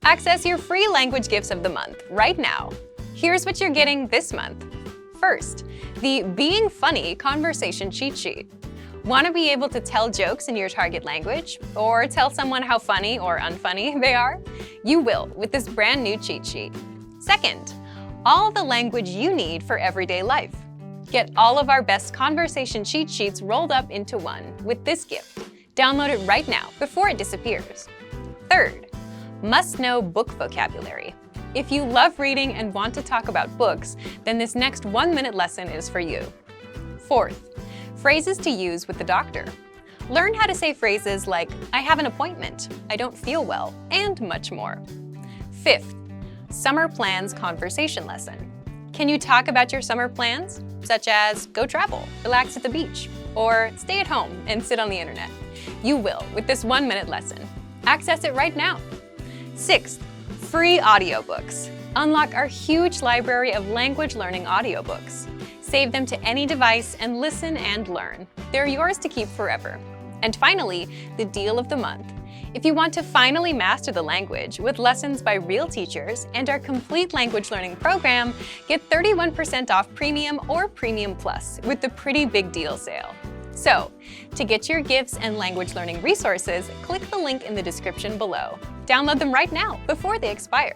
Access your free language gifts of the month right now. Here's what you're getting this month. First, the Being Funny conversation cheat sheet. Want to be able to tell jokes in your target language or tell someone how funny or unfunny they are? You will with this brand new cheat sheet. Second, all the language you need for everyday life. Get all of our best conversation cheat sheets rolled up into one with this gift. Download it right now before it disappears. Third, must-know book vocabulary. If you love reading and want to talk about books, then this next 1-minute lesson is for you. Fourth, phrases to use with the doctor. Learn how to say phrases like, I have an appointment, I don't feel well, and much more. Fifth, summer plans conversation lesson. Can you talk about your summer plans, such as go travel, relax at the beach, or stay at home and sit on the internet? You will with this 1-minute lesson. Access it right now. Sixth, free audiobooks. Unlock our huge library of language learning audiobooks. Save them to any device and listen and learn. They're yours to keep forever. And finally, the deal of the month. If you want to finally master the language with lessons by real teachers and our complete language learning program, get 31% off Premium or Premium Plus with the Pretty Big Deal sale. So, to get your gifts and language learning resources, click the link in the description below. Download them right now before they expire.